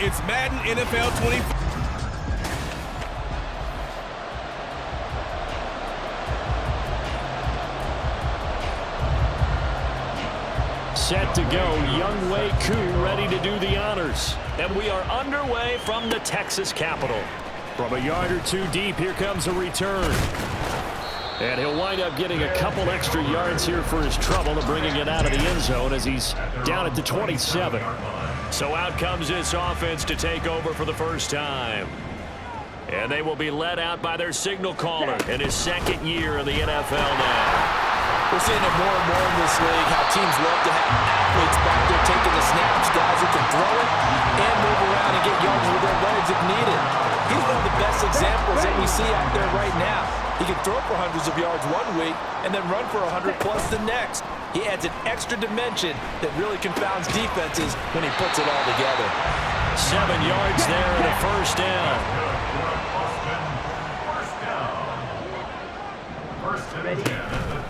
It's Madden NFL 20. Set to go, Young Wei Koo ready to do the honors. And we are underway from the Texas Capitol. From a yard or two deep, here comes a return. And he'll wind up getting a couple extra yards here for his trouble and bringing it out of the end zone as he's down at the 27. So out comes this offense to take over for the first time. And they will be led out by their signal caller in his second year in the NFL now. We're seeing it more and more in this league, how teams love to have athletes back there taking the snaps, guys who can throw it and move around and get yards with their legs if needed. He's one of the best examples that we see out there right now. He can throw for hundreds of yards one week and then run for 100 plus the next. He adds an extra dimension that really confounds defenses when he puts it all together. 7 yards there and a first down.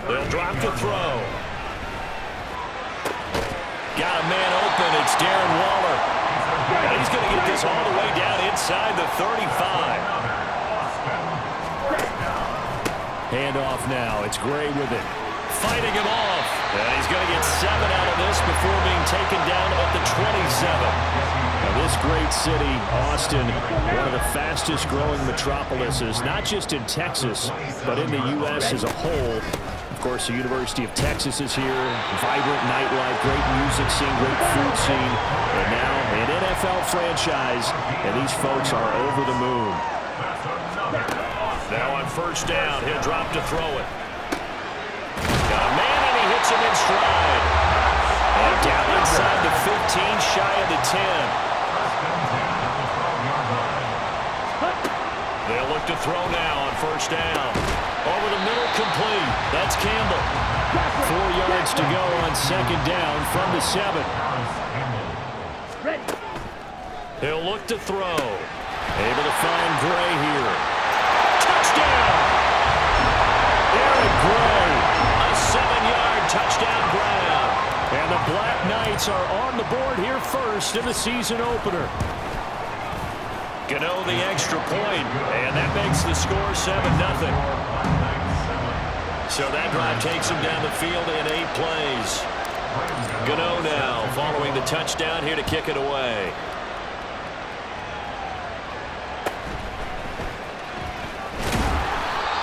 They'll drop to throw. Got a man open. It's Darren Waller. And he's going to get this all the way down inside the 35. Handoff now. It's Gray with it. Fighting him off. And he's going to get 7 out of this before being taken down at the 27. Now this great city, Austin, one of the fastest growing metropolises, not just in Texas, but in the U.S. as a whole. Of course, the University of Texas is here. Vibrant nightlife, great music scene, great food scene. And now an NFL franchise, and these folks are over the moon. Now on first down, he'll drop to throw it. Got a man, and he hits him in stride. And down inside the 15, shy of the 10. They'll look to throw now on first down. Over the middle, complete. That's Campbell. 4 yards to go on second down from the 7. He'll look to throw. Able to find Gray here. Touchdown! Aaron Gray. A 7-yard touchdown grab. And the Black Knights are on the board here first in the season opener. Gano the extra point, and that makes the score 7-0. So that drive takes him down the field in 8 plays. Gano now following the touchdown here to kick it away.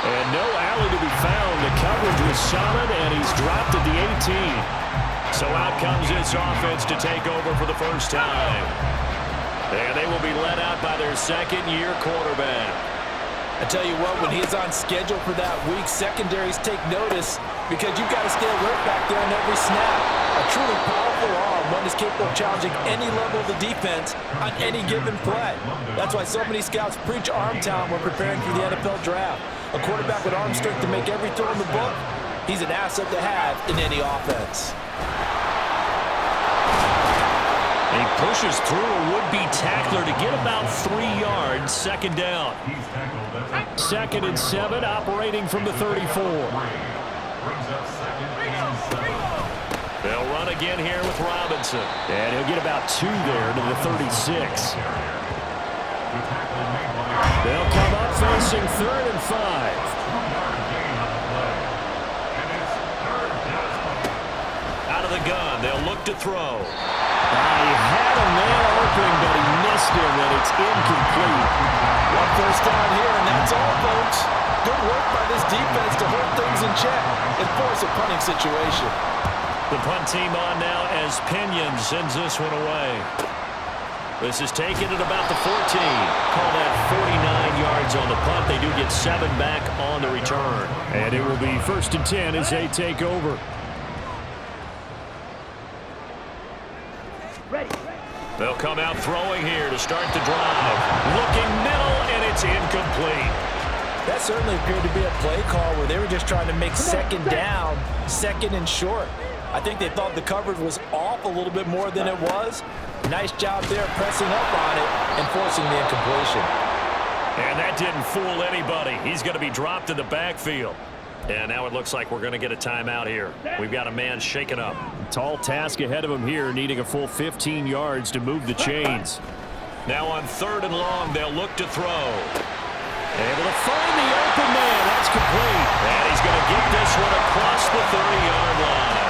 And no alley to be found. The coverage was solid, and he's dropped at the 18. So out comes this offense to take over for the first time. And they will be led out by their second-year quarterback. I tell you what, when he's on schedule for that week, secondaries take notice because you've got to stay alert back there on every snap. A truly powerful arm, one is capable of challenging any level of the defense on any given play. That's why so many scouts preach arm talent when preparing for the NFL draft. A quarterback with arm strength to make every throw in the book, he's an asset to have in any offense. He pushes through a would-be tackler to get about 3 yards. Second down. 2nd and 7, operating from the 34. They'll run again here with Robinson. And he'll get about 2 there to the 36. They'll come up facing 3rd and 5. Out of the gun, they'll look to throw. He had a man open, but he missed him, and it's incomplete. One first down here, and that's all, folks. Good work by this defense to hold things in check and force a punting situation. The punt team on now as Pinion sends this one away. This is taken at about the 14. Call that 49 yards on the punt. They do get 7 back on the return. And it will be 1st and 10 as they take over. They'll come out throwing here to start the drive. Looking middle, and it's incomplete. That certainly appeared to be a play call where they were just trying to make second down, 2nd and short. I think they thought the coverage was off a little bit more than it was. Nice job there pressing up on it and forcing the incompletion. And that didn't fool anybody. He's going to be dropped in the backfield. And now it looks like we're going to get a timeout here. We've got a man shaken up. Tall task ahead of him here, needing a full 15 yards to move the chains. Now on 3rd and long, they'll look to throw. Able to find the open man. That's complete. And he's going to get this one across the 30-yard line.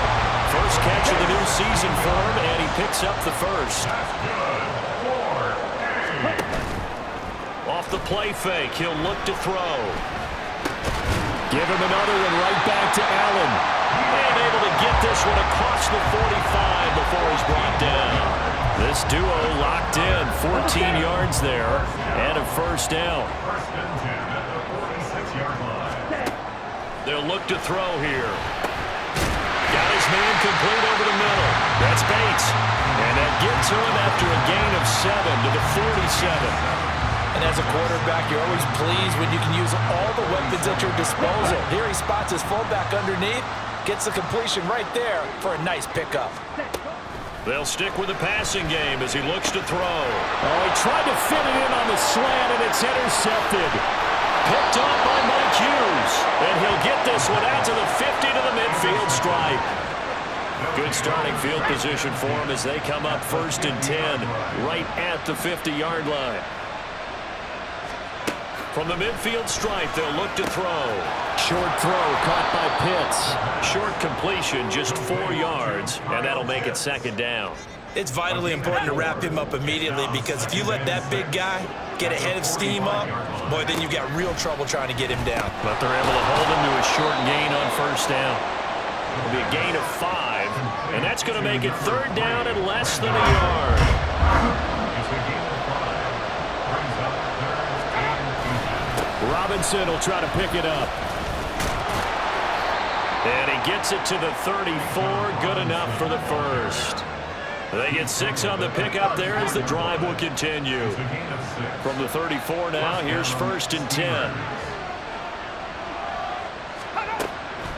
First catch of the new season for him, and he picks up the first. Off the play fake, he'll look to throw. Give him another one right back to Allen. And able to get this one across the 45 before he's brought down. This duo locked in, 14 yards there, and a first down. They'll look to throw here. Got his man complete over the middle. That's Bates. And that gets to him after a gain of 7 to the 47. And as a quarterback, you're always pleased when you can use all the weapons at your disposal. Here he spots his fullback underneath, gets the completion right there for a nice pickup. They'll stick with the passing game as he looks to throw. Oh, he tried to fit it in on the slant, and it's intercepted. Picked up by Mike Hughes. And he'll get this one out to the 50 to the midfield stripe. Good starting field position for him as they come up 1st and 10 right at the 50-yard line. From the midfield stripe, they'll look to throw. Short throw caught by Pitts. Short completion, just 4 yards, and that'll make it 2nd down. It's vitally important to wrap him up immediately because if you let that big guy get ahead of steam up, boy, then you've got real trouble trying to get him down. But they're able to hold him to a short gain on 1st down. It'll be a gain of 5, and that's going to make it 3rd down and less than a yard. Robinson will try to pick it up. And he gets it to the 34. Good enough for the first. They get 6 on the pickup there as the drive will continue. From the 34 now, here's 1st and 10.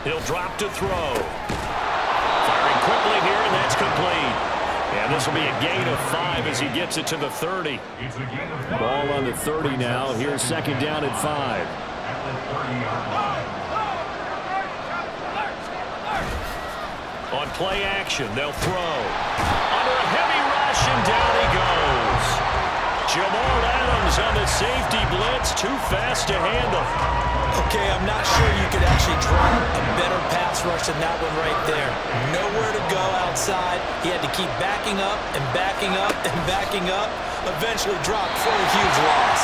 He'll drop to throw. Firing quickly here, and that's complete. And this will be a gain of 5 as he gets it to the 30. Ball on the 30 now. Here's 2nd down at 5. On play action, they'll throw. Under a heavy rush, and down he goes. Jamal Adams on the safety blitz, too fast to handle. Okay, I'm not sure you could actually draw a better pass rush than that one right there. Nowhere to go outside. He had to keep backing up and backing up and backing up. Eventually dropped for a huge loss.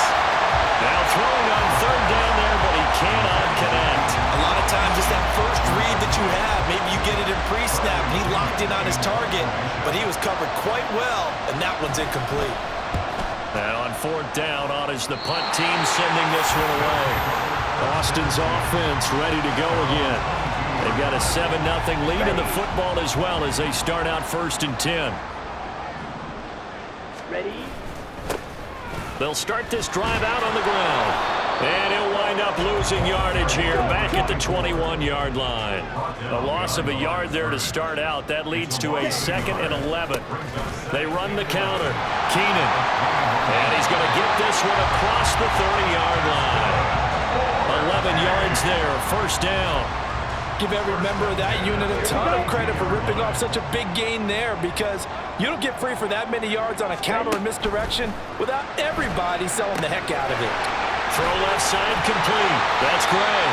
Now throwing on 3rd down there, but he cannot connect. A lot of times it's that first read that you have. Maybe you get it in pre-snap, and he locked in on his target, but he was covered quite well, and that one's incomplete. And on 4th down, on is the punt team sending this one away. Austin's offense ready to go again. They've got a 7-0 lead in the football as well as they start out 1st and 10. Ready? They'll start this drive out on the ground. And he'll wind up losing yardage here back at the 21-yard line. A loss of a yard there to start out. That leads to a 2nd and 11. They run the counter. Keenan. And he's going to get this one across the 30-yard line. 11 yards there, 1st down. Give every member of that unit a ton of credit for ripping off such a big gain there because you don't get free for that many yards on a counter or misdirection without everybody selling the heck out of it. Throw left side complete. That's Gray.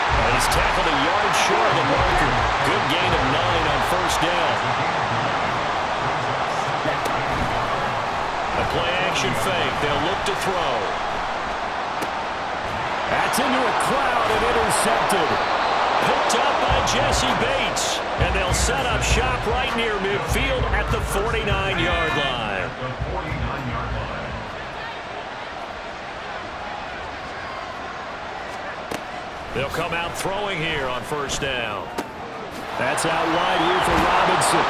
And he's tackled a yard short of the marker. Good gain of 9 on 1st down. A play action fake. They'll look to throw. That's into a crowd and intercepted. Picked up by Jesse Bates. And they'll set up shop right near midfield at the 49-yard line. They'll come out throwing here on 1st down. That's out wide here for Robinson.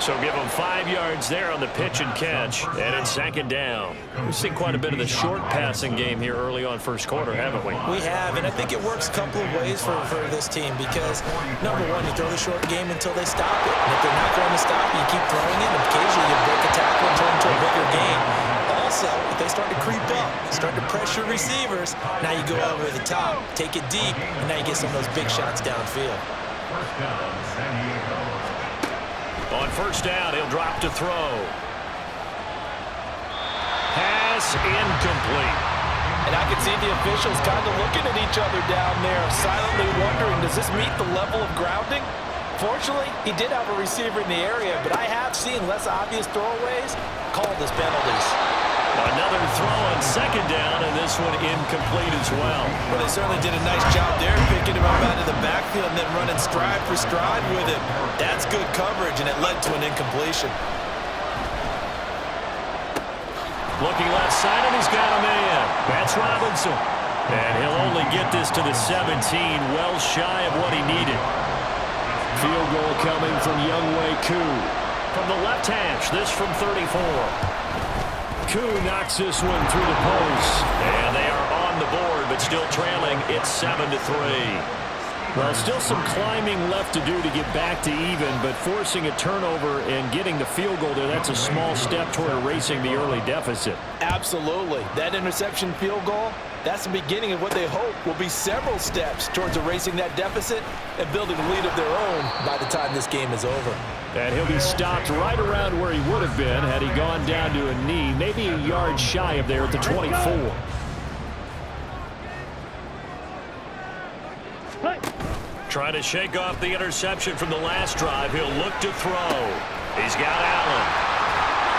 So give them 5 yards there on the pitch and catch. And it's 2nd down. We've seen quite a bit of the short passing game here early on 1st quarter, haven't we? We have, and I think it works a couple of ways for this team because, number one, you throw the short game until they stop it. And if they're not going to stop it, you keep throwing it, and occasionally you break a tackle and turn into a bigger gain. Also, if they start to creep up, start to pressure receivers, now you go over the top, take it deep, and now you get some of those big shots downfield. On 1st down, he'll drop to throw. pass incomplete. And I can see the officials kind of looking at each other down there, silently wondering, does this meet the level of grounding? Fortunately, he did have a receiver in the area, but I have seen less obvious throwaways called as penalties. Another throw on second down, and this one incomplete as well. Well, they certainly did a nice job there, picking him up out of the backfield and then running stride for stride with him. That's good coverage, and it led to an incompletion. Looking left side, and he's got a man. That's Robinson. And he'll only get this to the 17, well shy of what he needed. Field goal coming from Younghoe Koo. From the left hash, this from 34. Koo knocks this one through the post. And they are on the board, but still trailing. It's 7-3. Well, still some climbing left to do to get back to even, but forcing a turnover and getting the field goal there, that's a small step toward erasing the early deficit. Absolutely. That interception field goal, that's the beginning of what they hope will be several steps towards erasing that deficit and building a lead of their own by the time this game is over. And he'll be stopped right around where he would have been had he gone down to a knee, maybe a yard shy of there at the 24. Trying to shake off the interception from the last drive. He'll look to throw. He's got Allen.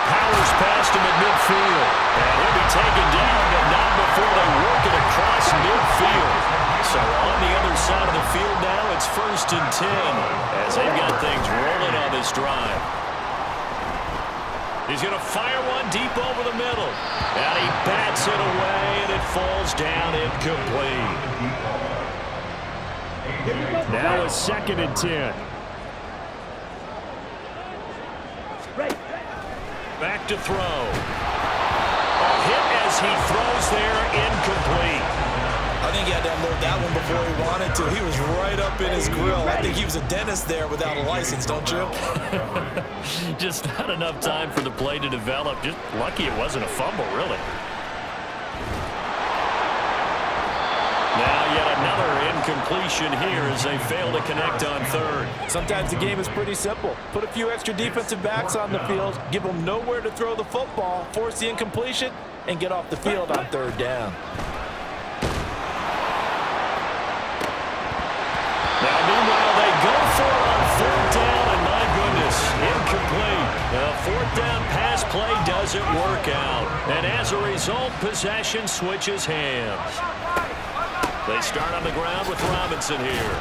Powers past him at midfield. And he'll be taken down, but not before they work it across midfield. So on the other side of the field now, it's 1st and 10 as they've got things rolling on this drive. He's going to fire one deep over the middle. And he bats it away, and it falls down incomplete. Now it's 2nd and 10. Back to throw. A hit as he throws there, incomplete. I think he had to unload that one before he wanted to. He was right up in his grill. I think he was a dentist there without a license, don't you? Just not enough time for the play to develop. Just lucky it wasn't a fumble, really. Now yet another incompletion here as they fail to connect on 3rd. Sometimes the game is pretty simple. Put a few extra defensive backs on the field, give them nowhere to throw the football, force the incompletion, and get off the field on 3rd down. Now meanwhile they go for it on 3rd down, and my goodness, incomplete. The 4th down pass play doesn't work out. And as a result, possession switches hands. They start on the ground with Robinson here.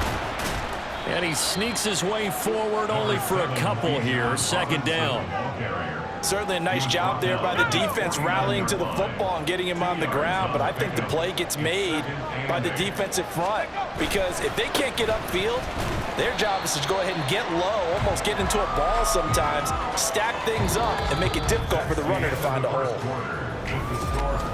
And he sneaks his way forward only for a couple here. 2nd down. Certainly a nice job there by the defense rallying to the football and getting him on the ground, but I think the play gets made by the defensive front because if they can't get upfield, their job is to go ahead and get low, almost get into a ball sometimes, stack things up, and make it difficult for the runner to find a hole.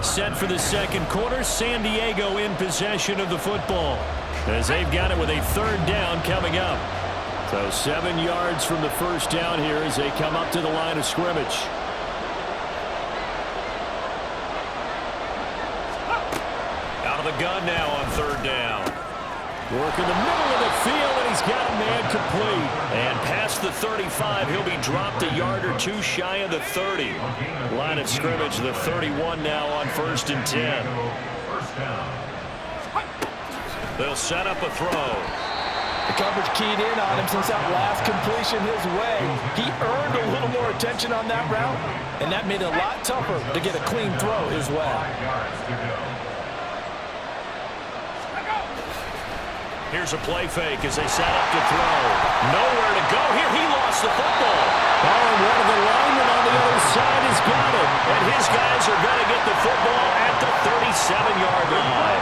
Set for the 2nd quarter, San Diego in possession of the football as they've got it with a 3rd down coming up. So 7 yards from the 1st down here as they come up to the line of scrimmage. Out of the gun now on 3rd down. Work in the middle of the field, and he's got a man complete. And past the 35, he'll be dropped a yard or two shy of the 30. Line of scrimmage, the 31 now on 1st and 10. They'll set up a throw. The coverage keyed in on him since that last completion his way. He earned a little more attention on that route, and that made it a lot tougher to get a clean throw his way. Here's a play fake as they set up to throw. Nowhere to go here. He lost the football. Oh, and one of the linemen on the other side has got it. And his guys are going to get the football at the 37-yard line.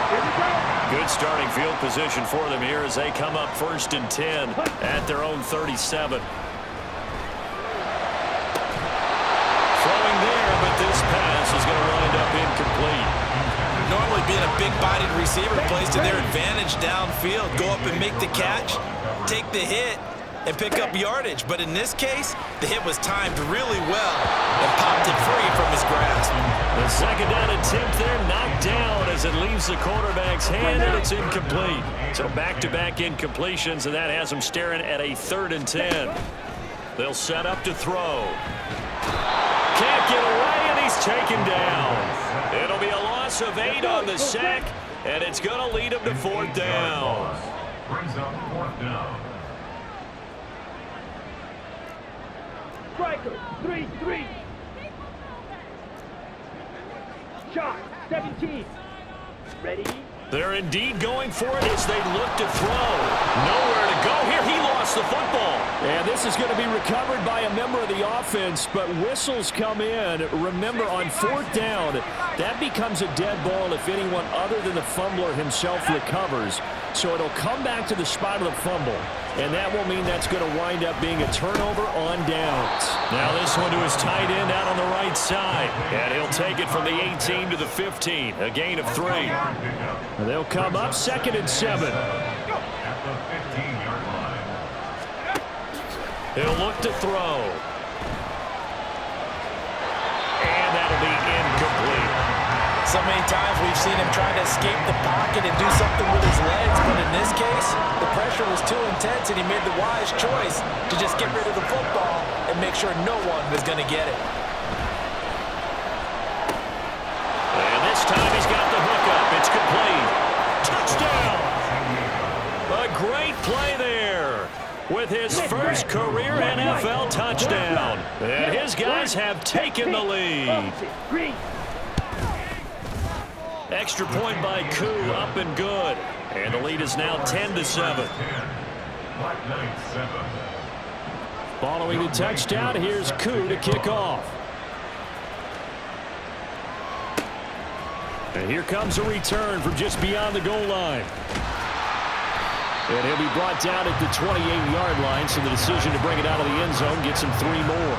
Good starting field position for them here as they come up 1st and 10 at their own 37. Throwing there, but this pass is going to wind up incomplete. Normally being a big-bodied receiver plays to their advantage downfield. Go up and make the catch, take the hit, and pick up yardage. But in this case, the hit was timed really well and popped it free from his grasp. The 2nd down attempt there knocked down as it leaves the quarterback's hand, and it's incomplete. So back-to-back incompletions, and that has them staring at a 3rd and 10. They'll set up to throw. Can't get away, and he he's taken down. It'll be a loss of 8 on the sack, and it's going to lead him to 4th down. Brings up 4th down. Striker, 3-3. Shot, 17. Ready? They're indeed going for it as they look to throw. Nowhere to go here. He lost the football. And this is going to be recovered by a member of the offense, but whistles come in. Remember, on 4th down, that becomes a dead ball if anyone other than the fumbler himself recovers. So it'll come back to the spot of the fumble, and that will mean that's going to wind up being a turnover on downs. Now this one to his tight end out on the right side, and he'll take it from the 18 to the 15, a gain of 3. And they'll come up 2nd and 7. At the 15-yard line. He'll look to throw. And that'll be incomplete. So many times we've seen him trying to escape the pocket and do something with his legs, but in this case, the pressure was too intense and he made the wise choice to just get rid of the football and make sure no one was going to get it. And this time he's got the hook up. It's complete. Touchdown! A great play there with his first career NFL touchdown. And his guys have taken the lead. Extra point by Koo, up and good. And the lead is now 10-7. Following the touchdown, here's Koo to kick off. And here comes a return from just beyond the goal line. And he'll be brought down at the 28-yard line, so the decision to bring it out of the end zone gets him 3 more.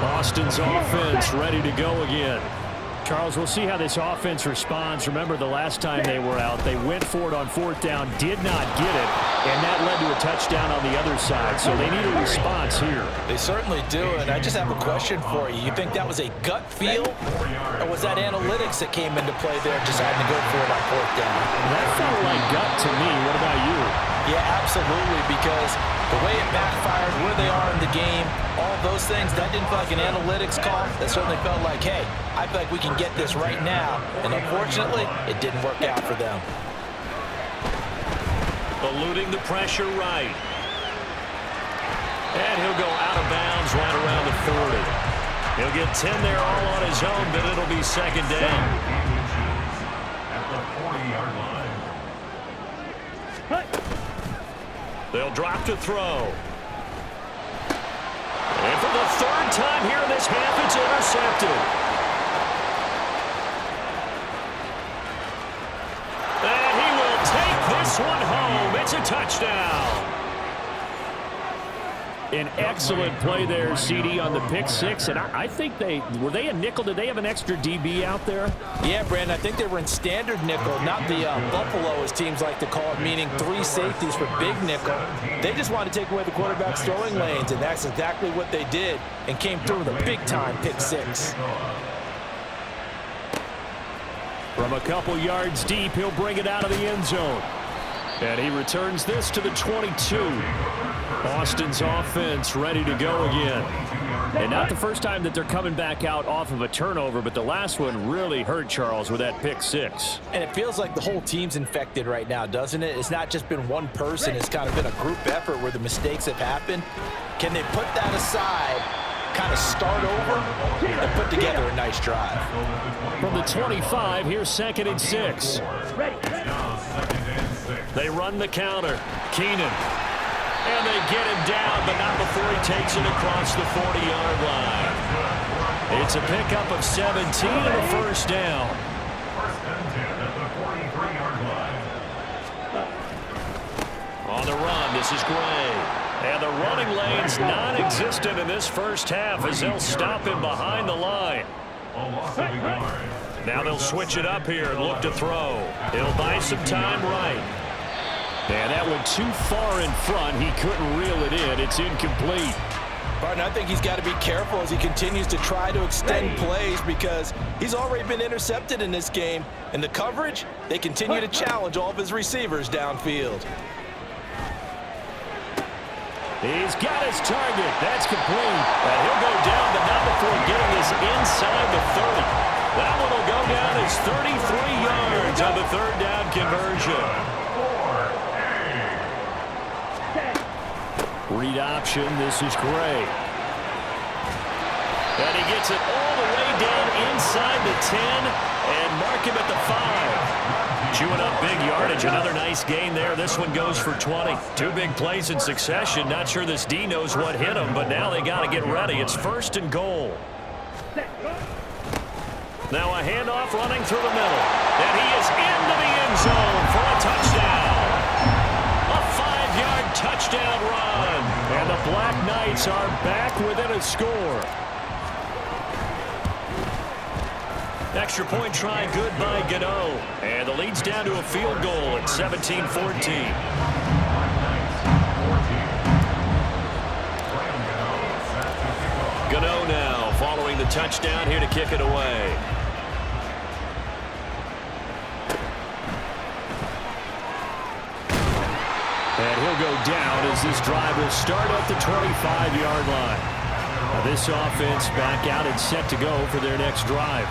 Boston's offense ready to go again. Charles, we'll see how this offense responds. Remember, the last time they were out, they went for it on 4th down, did not get it, and that led to a touchdown on the other side. So they need a response here. They certainly do, and I just have a question for you. You think that was a gut feel, or was that analytics that came into play there deciding to go for it on 4th down? That felt like gut to me. What about you? Yeah, absolutely, because the way it backfired, where they are in the game, all those things, that didn't feel like an analytics call. That certainly felt like, hey, I feel like we can get this right now. And unfortunately, it didn't work out for them. Eluding the pressure right. And he'll go out of bounds right around the 40. He'll get 10 there all on his own, but it'll be 2nd down. At the 40-yard line. They'll drop to throw. And for the 3rd time here in this half, it's intercepted. And he will take this one home. It's a touchdown. An excellent play there, CD, on the pick 6. And I think were they a nickel? Did they have an extra DB out there? Yeah, Brandon, I think they were in standard nickel, not the Buffalo, as teams like to call it, meaning 3 safeties for big nickel. They just wanted to take away the quarterback's throwing lanes, and that's exactly what they did, and came through with a big-time pick 6. From a couple yards deep, he'll bring it out of the end zone. And he returns this to the 22. Boston's offense ready to go again. And not the first time that they're coming back out off of a turnover, but the last one really hurt Charles with that pick 6. And it feels like the whole team's infected right now, doesn't it? It's not just been one person. It's kind of been a group effort where the mistakes have happened. Can they put that aside, kind of start over, and put together a nice drive? From the 25, here's 2nd and 6. They run the counter. Keenan. And they get him down, but not before he takes it across the 40-yard line. It's a pickup of 17 and a 1st down. 1st and 10 at the 43-yard line. On the run, this is Gray. And the running lane's non-existent in this first half as they'll stop him behind the line. A loss of a yard. Now they'll switch it up here and look to throw. He'll buy some time right. And that went too far in front. He couldn't reel it in. It's incomplete. Barton, I think he's got to be careful as he continues to try to extend plays because he's already been intercepted in this game. And the coverage, they continue to challenge all of his receivers downfield. He's got his target. That's complete. And he'll go down, but not before getting his is inside the 30. That one will go down as 33 yards on the third down conversion. Read option. This is Gray. And he gets it all the way down inside the 10 and mark him at the 5. Chewing up big yardage. Another nice gain there. This one goes for 20. Two big plays in succession. Not sure this D knows what hit him, but now they got to get ready. It's 1st and goal. Now a handoff running through the middle. And he is into the end zone for a touchdown. A 5-yard touchdown run. And the Black Knights are back within a score. Extra point try good by Gano. And the lead's down to a field goal at 17-14. Gano now following the touchdown here to kick it away. And he'll go down as this drive will start at the 25-yard line. Now this offense back out and set to go for their next drive.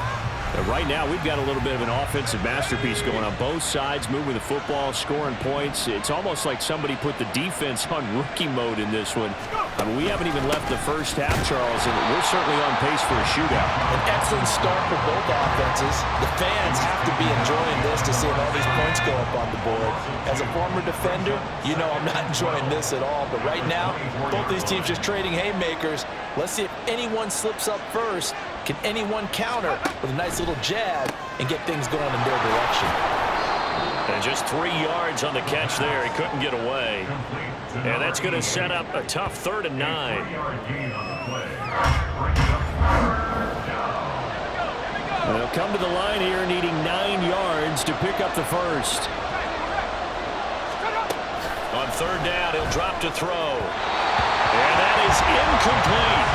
Right now, we've got a little bit of an offensive masterpiece going on both sides, moving the football, scoring points. It's almost like somebody put the defense on rookie mode in this one. I mean, we haven't even left the first half, Charles, and we're certainly on pace for a shootout. An excellent start for both offenses. The fans have to be enjoying this to see all these points go up on the board. As a former defender, you know I'm not enjoying this at all. But right now, both these teams just trading haymakers. Let's see if anyone slips up first. Can anyone counter with a nice little jab and get things going in their direction? And just 3 yards on the catch there. He couldn't get away. And that's going to set up a tough 3rd and 9. They'll come to the line here needing 9 yards to pick up the first. On 3rd down, he'll drop to throw. And that is incomplete.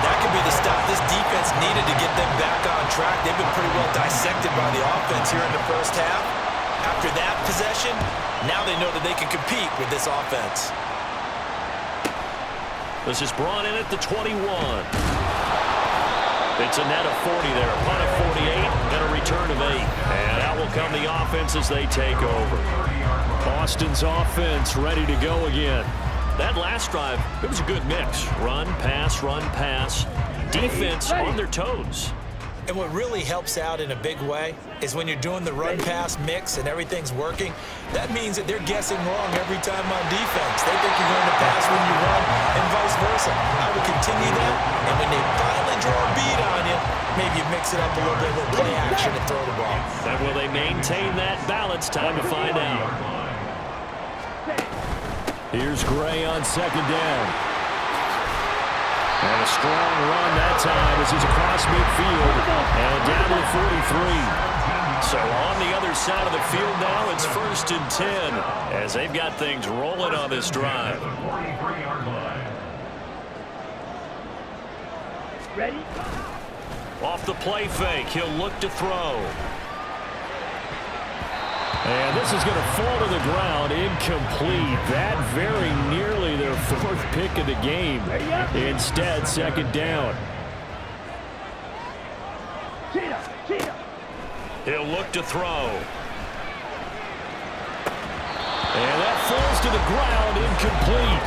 That could be the stop this defense needed to get them back on track. They've been pretty well dissected by the offense here in the first half. After that possession, now they know that they can compete with this offense. This is brought in at the 21. It's a net of 40 there, a punt of 48, and a return of 8. And out will come the offense as they take over. Boston's offense ready to go again. That last drive, it was a good mix. Run, pass, defense on their toes. And what really helps out in a big way is when you're doing the run-pass mix and everything's working, that means that they're guessing wrong every time on defense. They think you're going to pass when you run and vice versa. I would continue that, and when they finally draw a beat on you, maybe you mix it up a little bit with play action and throw the ball. And will they maintain that balance? Time to find out. Here's Gray on 2nd down. And a strong run that time as he's across midfield and down to the 43. So on the other side of the field now, it's 1st and 10 as they've got things rolling on this drive. Ready? Off the play fake, he'll look to throw. And this is going to fall to the ground, incomplete. That very nearly their 4th pick of the game. Instead, 2nd down. He'll look to throw. And that falls to the ground, incomplete.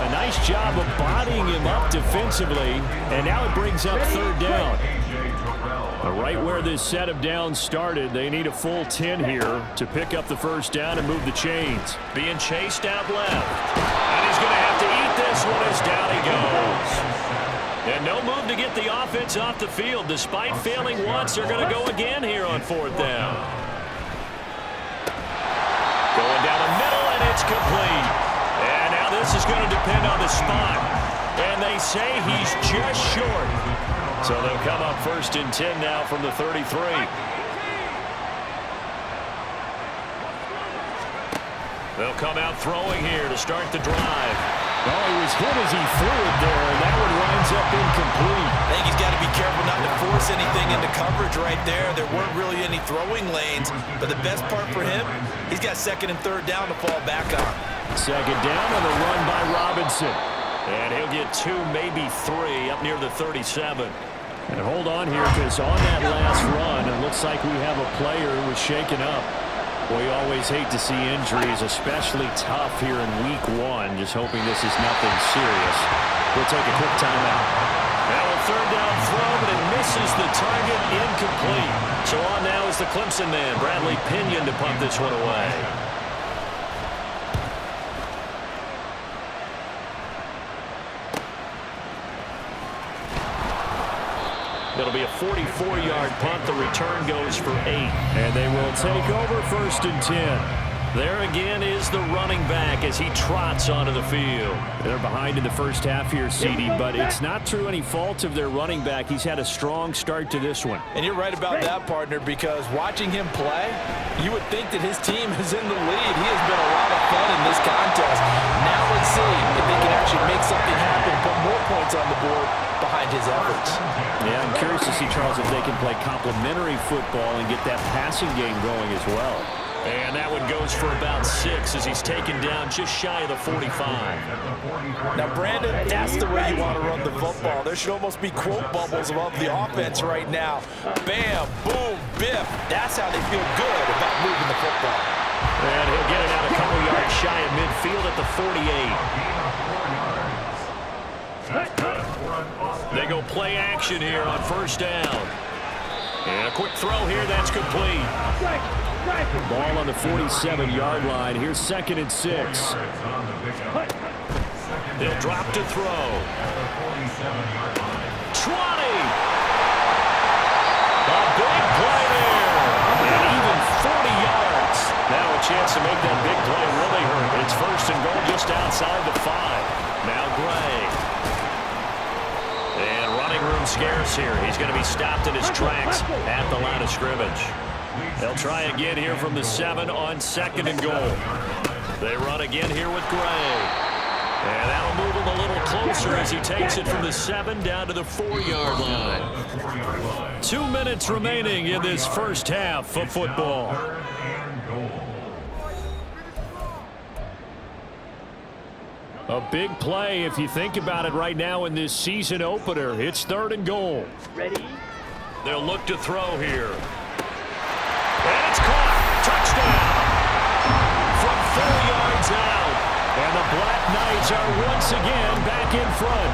A nice job of bodying him up defensively. And now it brings up 3rd down. Right where this set of downs started, they need a full 10 here to pick up the 1st down and move the chains. Being chased out left. And he's going to have to eat this one as down he goes. And no move to get the offense off the field. Despite failing once, they're going to go again here on 4th down. Going down the middle, and it's complete. And now this is going to depend on the spot. And they say he's just short. So they'll come up 1st and 10 now from the 33. They'll come out throwing here to start the drive. Well, he was hit as he threw it there, and that one winds up incomplete. I think he's got to be careful not to force anything into coverage right there. There weren't really any throwing lanes, but the best part for him, he's got 2nd and 3rd down to fall back on. 2nd down on the run by Robinson. And he'll get 2, maybe 3 up near the 37. And hold on here, because on that last run, it looks like we have a player who was shaken up. We always hate to see injuries, especially tough here in week 1. Just hoping this is nothing serious. We'll take a quick timeout. Now a third down throw, but it misses the target, incomplete. So on now is the Clemson man, Bradley Pinion, to punt this one away. It'll be a 44-yard punt. The return goes for 8. And they will take over 1st and 10. There again is the running back as he trots onto the field. They're behind in the first half here, CD, but it's not through any fault of their running back. He's had a strong start to this one. And you're right about that, partner, because watching him play, you would think that his team is in the lead. He has been a lot of fun in this contest. Now let's see if they can actually make something happen, put more points on the board behind his efforts. Yeah, I'm curious to see, Charles, if they can play complementary football and get that passing game going as well. And that one goes for about 6 as he's taken down just shy of the 45. Now, Brandon, that's the way you want to run the football. There should almost be quote bubbles above the offense right now. Bam, boom, biff. That's how they feel good about moving the football. And he'll get it out a couple yards shy of midfield at the 48. They go play action here on 1st down. And a quick throw here, that's complete. Ball on the 47-yard line. Here's 2nd and 6. They'll drop to throw. 20. A big play there. And even 40 yards. Now a chance to make that big play really hurt. It's 1st and goal just outside the 5. Now Gray. And running room scarce here. He's going to be stopped in his tracks at the line of scrimmage. They'll try again here from the 7 on 2nd and goal. They run again here with Gray. And that'll move him a little closer as he takes it from the 7 down to the 4-yard line. 2 minutes remaining in this first half of football. A big play if you think about it right now in this season opener. It's 3rd and goal. Ready? They'll look to throw here. And it's caught. Touchdown. From 4 yards out. And the Black Knights are once again back in front.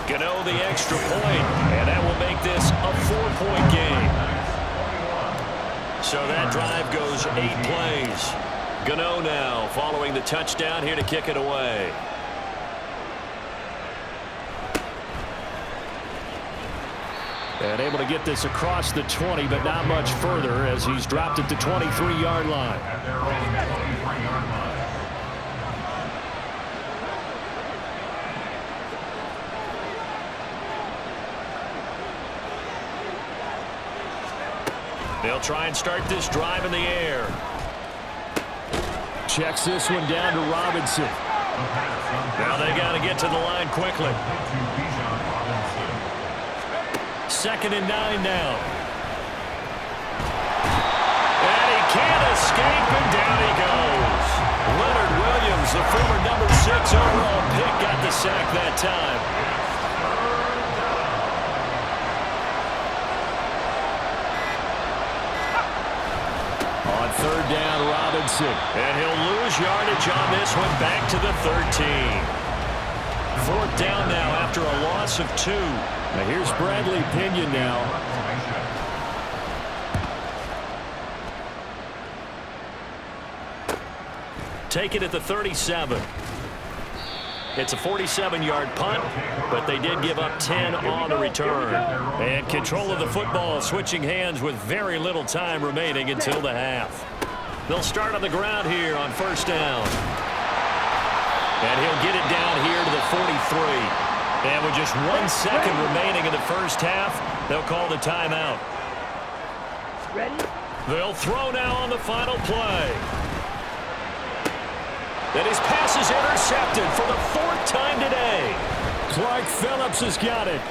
Gano the extra point. And that will make this a 4-point game. So that drive goes 8 plays. Gano now following the touchdown here to kick it away. And able to get this across the 20, but not much further as he's dropped at the 23-yard line. They'll try and start this drive in the air. Checks this one down to Robinson. Now they got to get to the line quickly. 2nd and 9 now. And he can't escape, and down he goes. Leonard Williams, the former number 6 overall pick, got the sack that time. On 3rd down, Robinson. And he'll lose yardage on this one, back to the 13. 4th down now after a loss of 2. Now here's Bradley Pinion now. Take it at the 37. It's a 47-yard punt, but they did give up 10 on the return. And control of the football switching hands with very little time remaining until the half. They'll start on the ground here on 1st down. And he'll get it down here to the 43. And with just 1 second remaining in the first half, they'll call the timeout. Ready? They'll throw now on the final play. And his pass is intercepted for the 4th time today. Clark Phillips has got it.